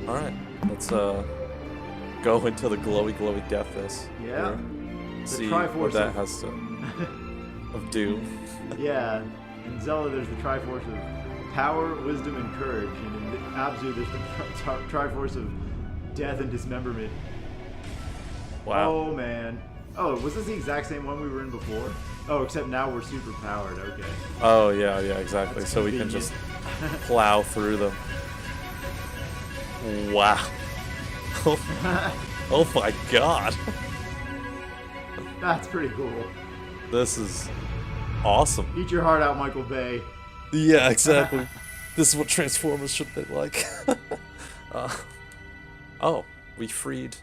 All right, let's go into the glowy deathness. Yeah. Here. The See Triforce what that of... has to of do. Yeah. In Zelda, there's the Triforce of power, wisdom, and courage. And in Abzu, there's the Triforce of death and dismemberment. Wow. Oh, man. Oh, was this the exact same one we were in before? Oh, except now we're super powered. Okay. Oh yeah, exactly. That's So we can convenient. just plow through them. Wow. Oh my god. That's pretty cool. This is awesome. Eat your heart out, Michael Bay. Yeah, exactly. This is what Transformers should be like. uh, oh, we freed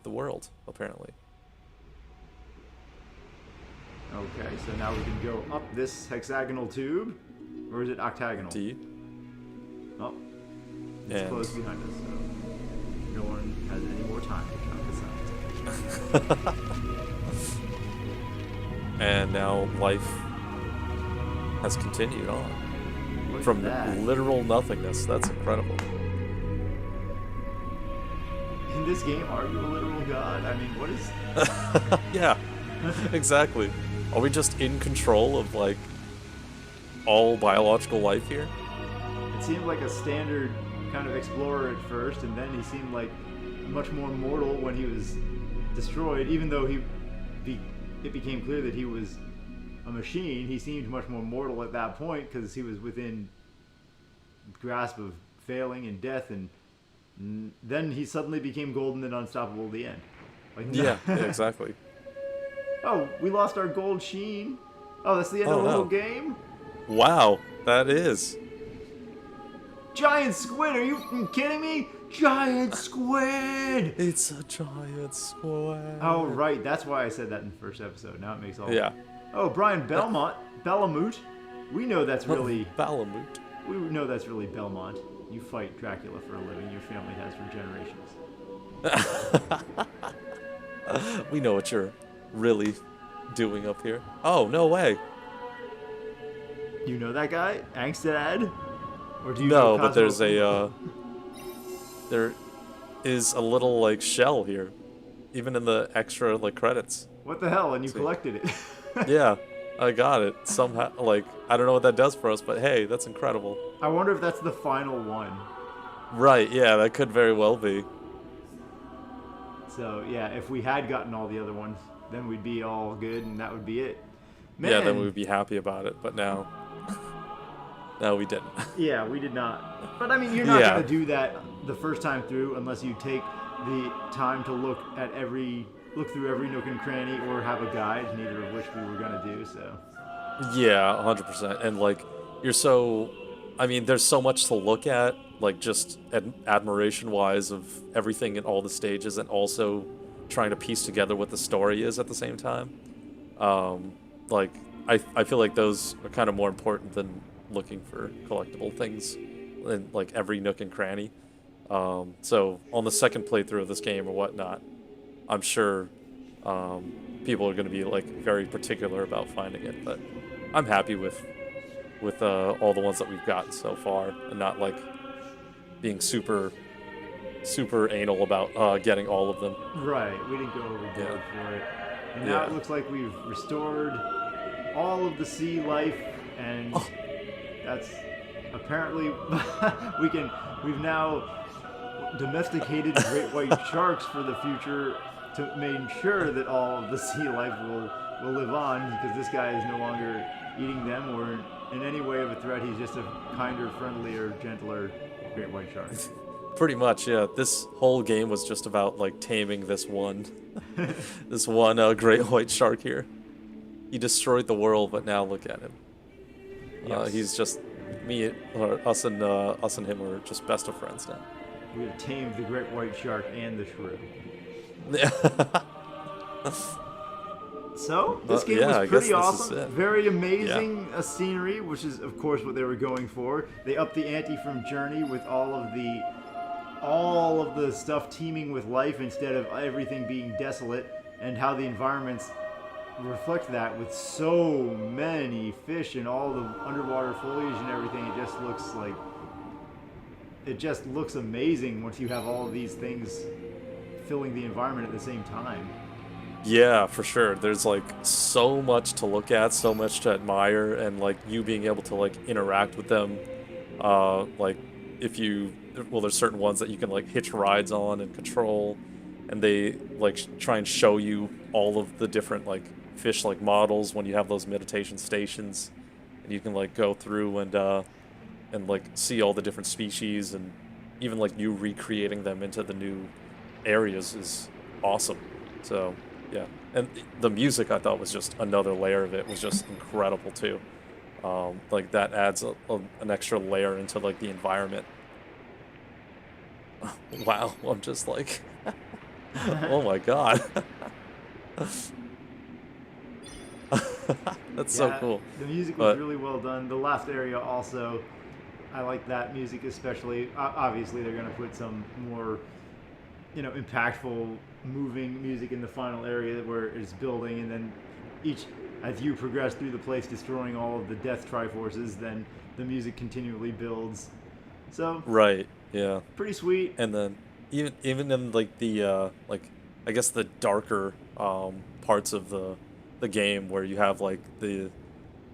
the world, apparently. Okay, so now we can go up this hexagonal tube. Or is it octagonal? Indeed. Oh, it's And close behind us, so no one has any more time to count this out. and now life has continued on. Look From at that. literal nothingness. That's incredible. In this game, are you a literal god? I mean, what is... Yeah, exactly. Are we just in control of, like, all biological life here? It seemed like a standard kind of explorer at first, and then he seemed like much more mortal when he was destroyed. Even though it became clear that he was a machine, he seemed much more mortal at that point because he was within grasp of failing and death, and then he suddenly became golden and unstoppable at the end. Like, Yeah, exactly. Oh, we lost our gold sheen. Oh, that's the end Oh, of the no. whole game? Wow, that is. Giant squid, are you f***ing kidding me? Giant squid! It's a giant squid. Oh, right, that's why I said that in the first episode. Now it makes all... Yeah. Oh, Brian Bellamute. We know that's really... Balamut. We know that's really Belmont. You fight Dracula for a living. Your family has for generations. We know what you're really doing up here. Oh, no way. You know that guy? Angstad? Or do you No, know but there's Cosmo? there is a little, like, shell here. Even in the extra, like, credits. What the hell? And you collected it. Yeah, I got it. Somehow, like, I don't know what that does for us, but hey, that's incredible. I wonder if that's the final one. Right, yeah, that could very well be. So, yeah, if we had gotten all the other ones, then we'd be all good and that would be it. Man. Yeah, then we would be happy about it, but now... No, we didn't. Yeah, we did not. But I mean, you're not Yeah. going to do that the first time through unless you take the time to look through every nook and cranny or have a guide, neither of which we were going to do, so. Yeah, 100%. And, like, you're so... I mean, there's so much to look at, like, just admiration-wise of everything in all the stages, and also trying to piece together what the story is at the same time. Like, I feel like those are kind of more important than looking for collectible things in, like, every nook and cranny. So, on the second playthrough of this game or whatnot, I'm sure people are going to be, like, very particular about finding it, but I'm happy with all the ones that we've gotten so far, and not, like, being super anal about getting all of them. Right, we didn't go overboard Yeah. for it. And now Yeah. it looks like we've restored all of the sea life, and that's apparently we've now domesticated great white sharks for the future to make sure that all of the sea life will live on, because this guy is no longer eating them or in any way of a threat. He's just a kinder, friendlier, gentler great white shark. Pretty much, yeah. This whole game was just about, like, taming this one great white shark here. He destroyed the world, but now look at him. Yes. He's just us and him are just best of friends now. We have tamed the great white shark and the shrew. So, this game yeah, I was guess pretty this is awesome. it. Very amazing scenery, which is, of course, what they were going for. They upped the ante from Journey with all of the stuff teeming with life instead of everything being desolate, and how the environments reflect that with so many fish and all the underwater foliage and everything. It just looks like it just looks amazing once you have all of these things filling the environment at the same time. Yeah, for sure. There's like so much to look at, so much to admire, and like you being able to like interact with them. Like if you, well, there's certain ones that you can like hitch rides on and control, and they like try and show you all of the different like fish like models when you have those meditation stations, and you can like go through and like see all the different species, and even like you recreating them into the new areas is awesome. So yeah, and the music I thought was just another layer of it was just incredible too. Like that adds an extra layer into like the environment. Wow, I'm just like, oh my god, that's so Yeah, cool. the music was But really well done. The last area also, I like that music especially. Obviously, they're gonna put some more, impactful, moving music in the final area where it's building, and then each as you progress through the place, destroying all of the Death Triforces, then the music continually builds. So right, yeah. pretty sweet. And then even in like the like I guess the darker parts of the game where you have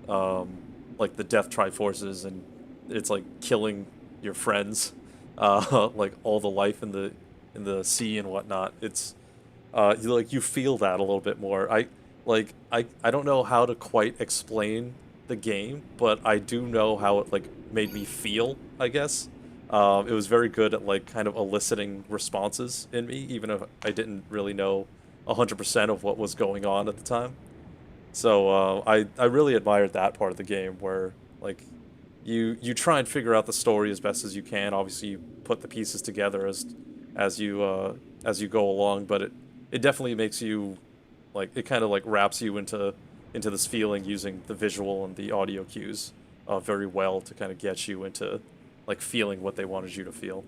um like the death triforces, and it's like killing your friends, like all the life in the sea and whatnot. It's you like you feel that a little bit more. I don't know how to quite explain the game, but I do know how it like made me feel, I guess. It was very good at like kind of eliciting responses in me, even if I didn't really know 100% of what was going on at the time. So I really admired that part of the game where like you try and figure out the story as best as you can. Obviously, you put the pieces together as you go along, but it definitely makes you like it kind of like wraps you into this feeling using the visual and the audio cues very well to kind of get you into like feeling what they wanted you to feel.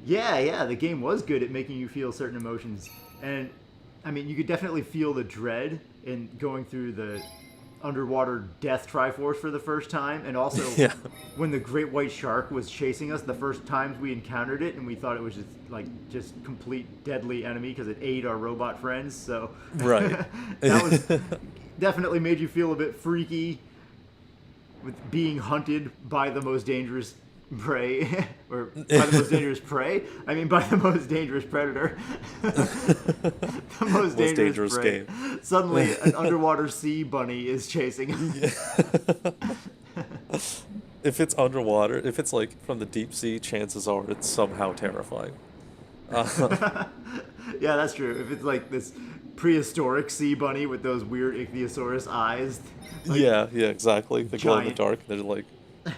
Yeah, yeah, the game was good at making you feel certain emotions. And I mean, you could definitely feel the dread in going through the underwater death triforce for the first time, and also Yeah. when the great white shark was chasing us the first times we encountered it, and we thought it was just complete deadly enemy because it ate our robot friends. So Right. that was definitely made you feel a bit freaky with being hunted by the most dangerous prey, or by the most dangerous prey. I mean, by the most dangerous predator. The most Most dangerous dangerous prey. game. Suddenly, an underwater sea bunny is chasing us. If it's underwater, if it's like from the deep sea, chances are it's somehow terrifying. Uh, Yeah, that's true. If it's like this prehistoric sea bunny with those weird ichthyosaurus eyes, like yeah, yeah, exactly. They glow in the giant. dark. They're like,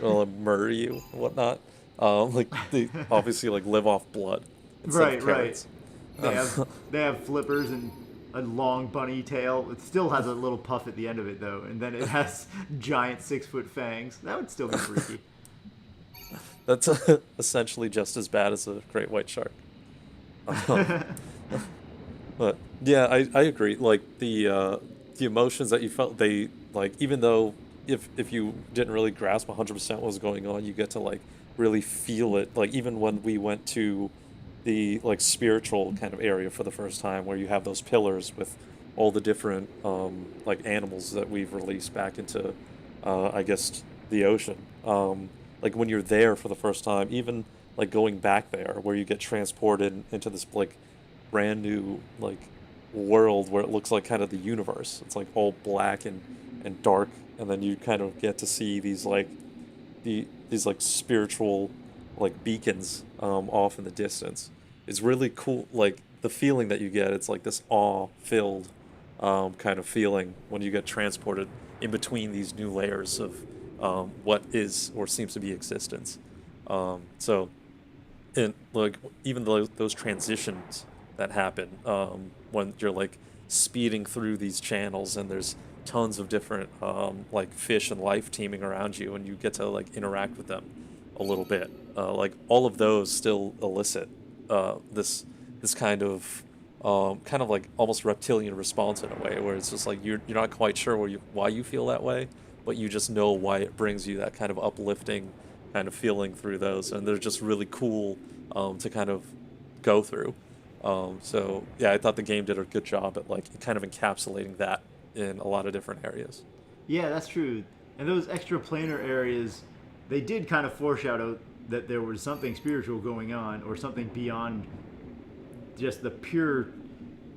they'll murder you and whatnot. Like they obviously like live off blood instead Right, of right. carrots. They have they have flippers and a long bunny tail. It still has a little puff at the end of it though, and then it has giant 6 foot fangs. That would still be freaky. That's essentially just as bad as a great white shark. Um, but yeah, I agree. Like the emotions that you felt, they like even though if you didn't really grasp 100% what was going on, you get to like really feel it. Like even when we went to the like spiritual kind of area for the first time, where you have those pillars with all the different like animals that we've released back into I guess the ocean. Like when you're there for the first time, even like going back there, where you get transported into this like brand new like world where it looks like kind of the universe. It's like all black and dark, and then you kind of get to see these like these like spiritual like beacons off in the distance. It's really cool. Like the feeling that you get, it's like this awe-filled kind of feeling when you get transported in between these new layers of what is or seems to be existence. So, and like even those transitions that happen when you're like speeding through these channels, and there's tons of different like fish and life teeming around you, and you get to like interact with them a little bit. Like all of those still elicit this kind of like almost reptilian response in a way, where it's just like you're not quite sure why you feel that way, but you just know why it brings you that kind of uplifting kind of feeling through those, and they're just really cool to kind of go through. So yeah, I thought the game did a good job at like kind of encapsulating that in a lot of different areas. Yeah, that's true. And those extra planar areas, they did kind of foreshadow that there was something spiritual going on, or something beyond just the pure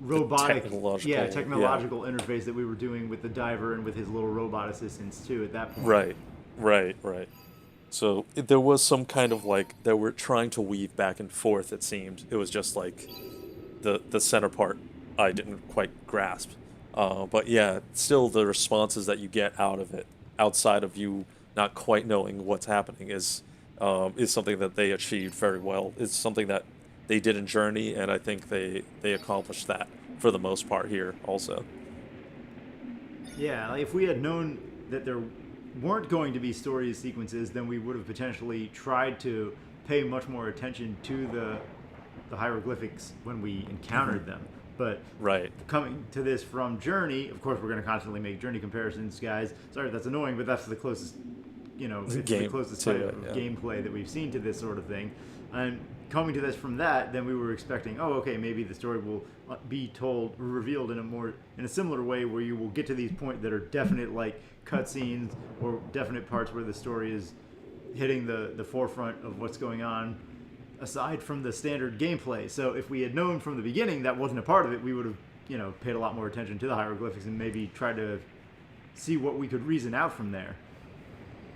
robotic, technological interface that we were doing with the diver and with his little robot assistants too. At that point, Right. So there was some kind of like they were trying to weave back and forth. It seemed it was just like the center part I didn't quite grasp. But yeah, still the responses that you get out of it, outside of you not quite knowing what's happening, is something that they achieved very well. It's something that they did in Journey, and I think they accomplished that for the most part here also. yeah, like if we had known that there weren't going to be story sequences, then we would have potentially tried to pay much more attention to the hieroglyphics when we encountered them. But Right. coming to this from Journey, of course, we're going to constantly make Journey comparisons, guys. Sorry if that's annoying, but that's the closest, it's the Game closest to type it, of yeah. gameplay that we've seen to this sort of thing. And coming to this from that, then we were expecting, oh, okay, maybe the story will be told, revealed in a similar way, where you will get to these points that are definite, like cutscenes, or definite parts where the story is hitting the forefront of what's going on, aside from the standard gameplay. So if we had known from the beginning that wasn't a part of it, we would have, paid a lot more attention to the hieroglyphics and maybe tried to see what we could reason out from there.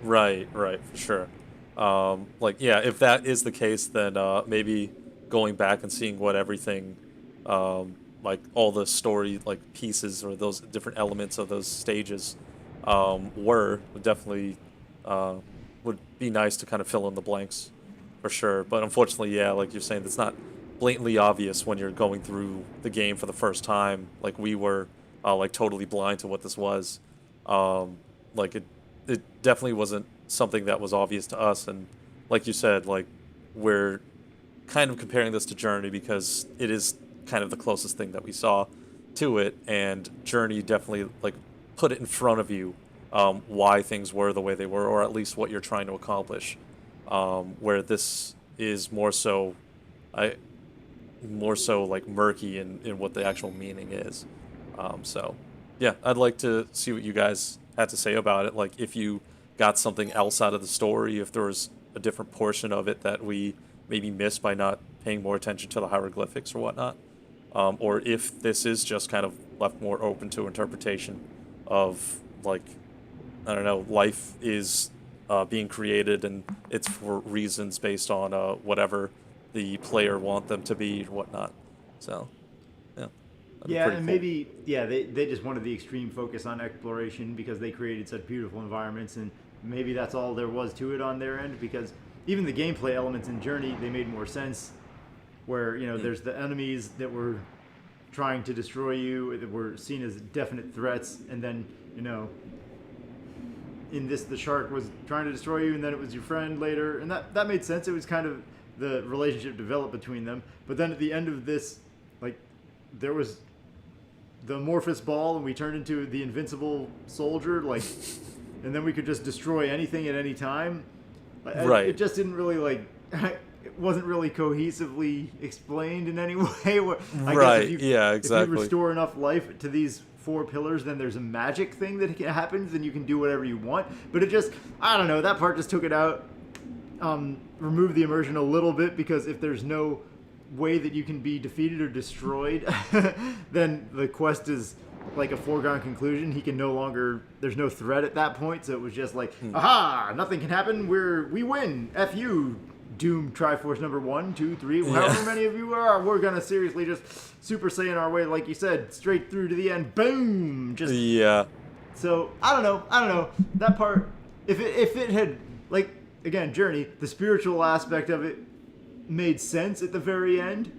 Right, for sure. Like, yeah, if that is the case, then maybe going back and seeing what everything, like all the story like pieces or those different elements of those stages were would definitely would be nice to kind of fill in the blanks for sure. But unfortunately, yeah, like you're saying, it's not blatantly obvious when you're going through the game for the first time. Like we were, like totally blind to what this was. Like it definitely wasn't something that was obvious to us. And like you said, like we're kind of comparing this to Journey because it is kind of the closest thing that we saw to it. And Journey definitely like put it in front of you, why things were the way they were, or at least what you're trying to accomplish. Where this is more so like murky in what the actual meaning is. So, yeah, I'd like to see what you guys had to say about it. Like, if you got something else out of the story, if there was a different portion of it that we maybe missed by not paying more attention to the hieroglyphics or whatnot, or if this is just kind of left more open to interpretation of like, I don't know, life is being created and it's for reasons based on whatever the player want them to be or whatnot. So, yeah. That'd be Yeah, pretty and cool. maybe they just wanted the extreme focus on exploration because they created such beautiful environments, and maybe that's all there was to it on their end. Because even the gameplay elements in Journey, they made more sense. Where there's the enemies that were trying to destroy you, that were seen as definite threats, and then in this the shark was trying to destroy you, and then it was your friend later, and that made sense. It was kind of the relationship developed between them. But then at the end of this, like, there was the amorphous ball, and we turned into the invincible soldier, like, and then we could just destroy anything at any time. Right. It just didn't really like. It wasn't really cohesively explained in any way. I Right, guess yeah, if exactly. you restore enough life to these four pillars, then there's a magic thing that happens, and you can do whatever you want. But it just, I don't know, that part just took it out, removed the immersion a little bit, because if there's no way that you can be defeated or destroyed, then the quest is like a foregone conclusion. He can no longer, there's no threat at that point, so it was just like, aha, nothing can happen, we win, F you, Doom Triforce number 1, 2, 3, however many of you are, we're gonna seriously just Super Saiyan our way, like you said, straight through to the end, boom, just, Yeah. so, I don't know, that part, if it had, like, again, Journey, the spiritual aspect of it made sense at the very end,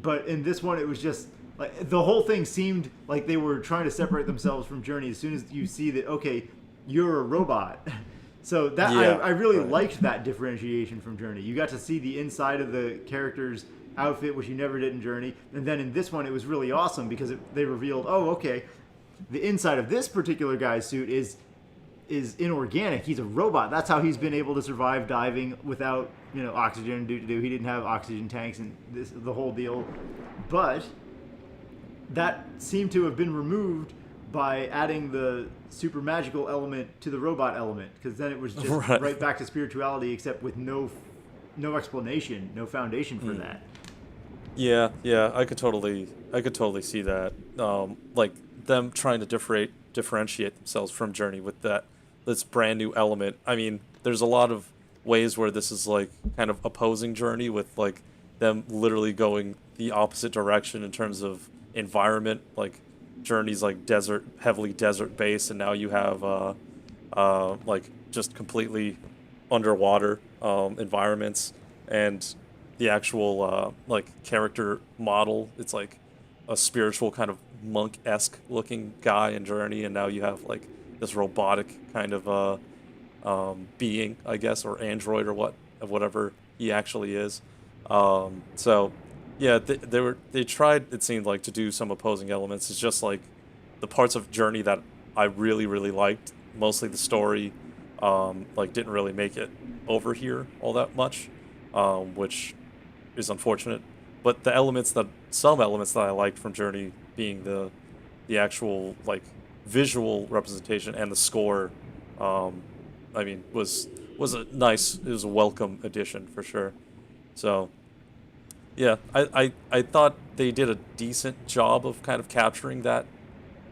but in this one, it was just, like, the whole thing seemed like they were trying to separate themselves from Journey as soon as you see that, okay, you're a robot. So that Yeah, I really right. liked that differentiation from Journey. You got to see the inside of the character's outfit, which you never did in Journey. And then in this one, it was really awesome because they revealed, oh, okay, the inside of this particular guy's suit is is inorganic. He's a robot. That's how he's been able to survive diving without, oxygen. He didn't have oxygen tanks and the whole deal. But that seemed to have been removed by adding the super magical element to the robot element, because then it was just right back to spirituality, except with no explanation, no foundation for that. Yeah, I could totally see that. Like them trying to differentiate themselves from Journey with this brand new element. I mean, there's a lot of ways where this is like kind of opposing Journey, with like them literally going the opposite direction in terms of environment. Like Journey's like heavily desert based, and now you have like just completely underwater environments, and the actual like character model, it's like a spiritual kind of monk-esque looking guy in Journey, and now you have like this robotic kind of being, I guess, or android or whatever he actually is. So yeah, they tried, it seemed like, to do some opposing elements. It's just like the parts of Journey that I really liked, mostly the story, like didn't really make it over here all that much, which is unfortunate. But some elements that I liked from Journey, being the actual like visual representation and the score, I mean, was it was a welcome addition for sure. So yeah, I thought they did a decent job of kind of capturing that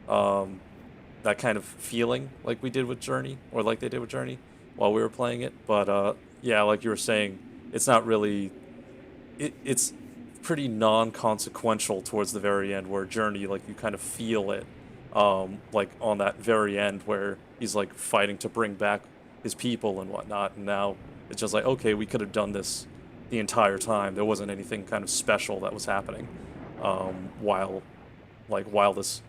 kind of feeling like we did with Journey, or like they did with Journey while we were playing it. But yeah, like you were saying, it's not really, it's pretty non-consequential towards the very end, where Journey, like, you kind of feel it, like on that very end where he's like fighting to bring back his people and whatnot, and now it's just like, okay, we could have done this the entire time. There wasn't anything kind of special that was happening while this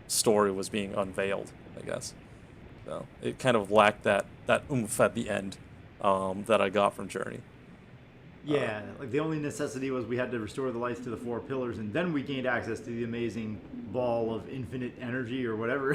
story was being unveiled, I guess. So it kind of lacked that oomph at the end that I got from Journey. Yeah, like the only necessity was we had to restore the lights to the 4 pillars, and then we gained access to the amazing ball of infinite energy or whatever.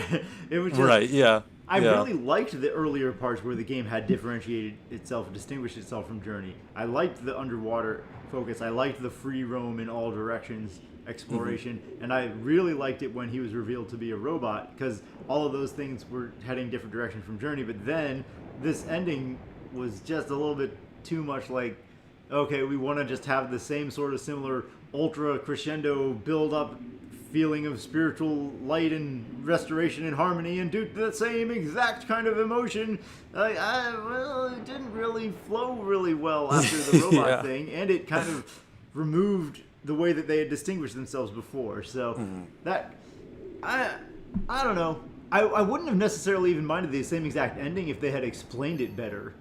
It was just, right. Yeah. I really liked the earlier parts where the game had differentiated itself, distinguished itself from Journey. I liked the underwater focus. I liked the free roam in all directions exploration, and I really liked it when he was revealed to be a robot, because all of those things were heading different directions from Journey. But then this ending was just a little bit too much like, okay, we want to just have the same sort of similar ultra crescendo build up feeling of spiritual light and restoration and harmony, and do the same exact kind of emotion. Well, it didn't really flow really well after the robot thing, and it kind of removed the way that they had distinguished themselves before. So that, I don't know. I wouldn't have necessarily even minded the same exact ending if they had explained it better.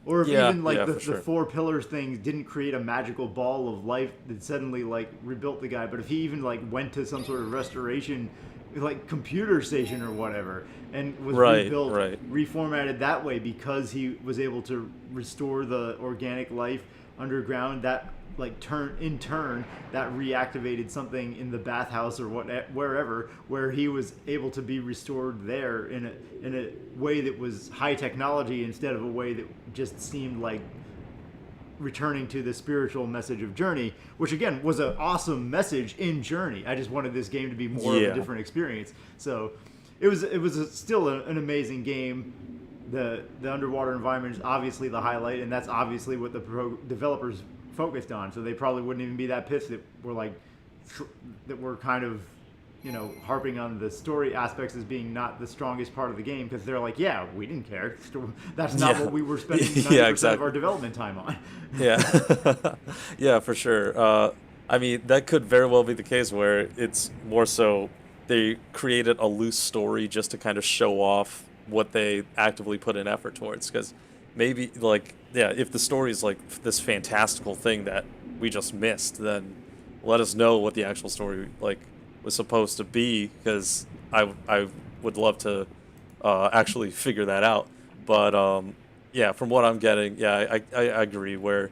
Or if even like the 4 pillars thing didn't create a magical ball of life that suddenly like rebuilt the guy, but if he even like went to some sort of restoration like computer station or whatever and was rebuilt, reformatted that way, because he was able to restore the organic life underground, that like in turn that reactivated something in the bathhouse or wherever, where he was able to be restored there in a way that was high technology instead of a way that just seemed like returning to the spiritual message of Journey, which again was an awesome message in Journey. I just wanted this game to be more of a different experience. So it was still an amazing game. The underwater environment is obviously the highlight, and that's obviously what the developers focused on. So they probably wouldn't even be that pissed that we're kind of, harping on the story aspects as being not the strongest part of the game, because they're like, yeah, we didn't care. That's not what we were spending 90% of our development time on. Yeah, for sure. I mean, that could very well be the case, where it's more so they created a loose story just to kind of show off what they actively put in effort towards. Because maybe, like, if the story is like this fantastical thing that we just missed, then let us know what the actual story like was supposed to be, because I would love to actually figure that out. But yeah, from what I'm getting, I agree, where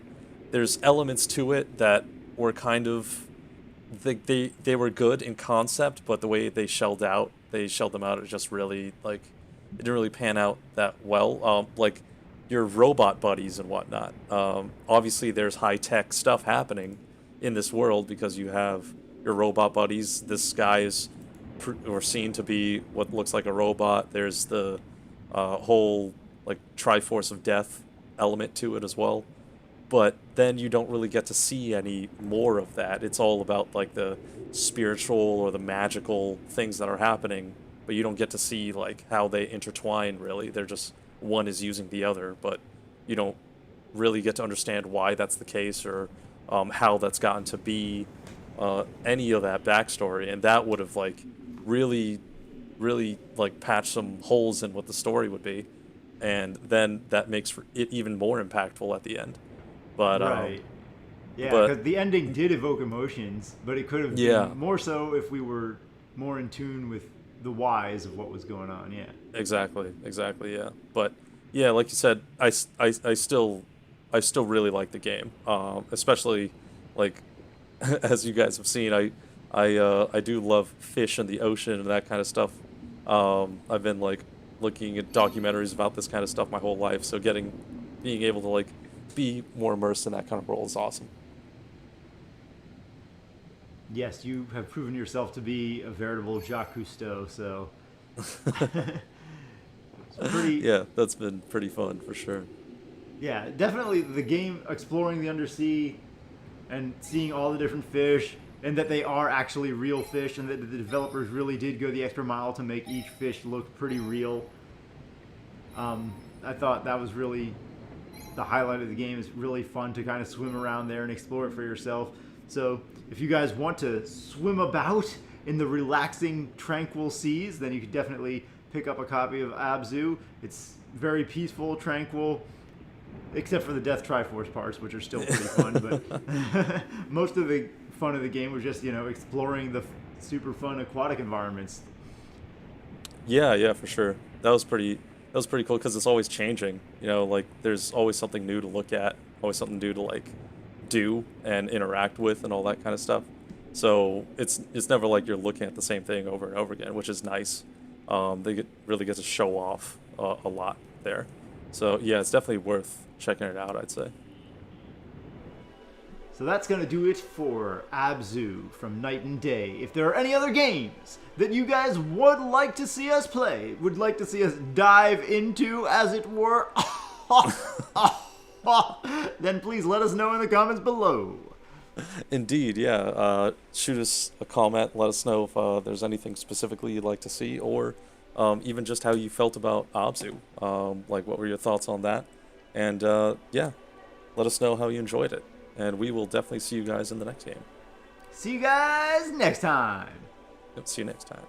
there's elements to it that were kind of they were good in concept, but the way they shelled them out is just really like it didn't really pan out that well. Like your robot buddies and whatnot. Obviously, there's high tech stuff happening in this world because you have your robot buddies. This guy is or seen to be what looks like a robot. There's the whole like Triforce of Death element to it as well. But then you don't really get to see any more of that. It's all about like the spiritual or the magical things that are happening, but you don't get to see like how they intertwine really. They're just one is using the other, but you don't really get to understand why that's the case or how that's gotten to be any of that backstory, and that would have like really, really like patched some holes in what the story would be, and then that makes it even more impactful at the end. But Right. Yeah, but because the ending did evoke emotions, but it could have yeah, been more so if we were more in tune with the whys of what was going on. Yeah. exactly, yeah. But yeah, like you said, I still really like the game, especially like as you guys have seen, I do love fish in the ocean and that kind of stuff. I've been like looking at documentaries about this kind of stuff my whole life, so being able to like be more immersed in that kind of role is awesome. Yes, you have proven yourself to be a veritable Jacques Cousteau, so it's pretty. Yeah, that's been pretty fun for sure. Yeah, definitely the game exploring the undersea and seeing all the different fish, and that they are actually real fish, and that the developers really did go the extra mile to make each fish look pretty real. I thought that was really the highlight of the game. Is really fun to kind of swim around there and explore it for yourself. So if you guys want to swim about in the relaxing, tranquil seas, then you could definitely pick up a copy of Abzu. It's very peaceful, tranquil, except for the Death Triforce parts, which are still pretty fun. But most of the fun of the game was just, exploring the super fun aquatic environments. Yeah, yeah, for sure. That was pretty cool because it's always changing. Like there's always something new to look at, always something new to like do and interact with and all that kind of stuff. So it's never like you're looking at the same thing over and over again, which is nice. Really get to show off a lot there. So yeah, it's definitely worth checking it out, I'd say. So that's going to do it for Abzu from Night and Day. If there are any other games that you guys would like to see us play, would like to see us dive into, as it were, then please let us know in the comments below. Indeed, yeah. Shoot us a comment. Let us know if there's anything specifically you'd like to see, or even just how you felt about Abzu. Like, what were your thoughts on that? And yeah, let us know how you enjoyed it. And we will definitely see you guys in the next game. See you guys next time. Yep, see you next time.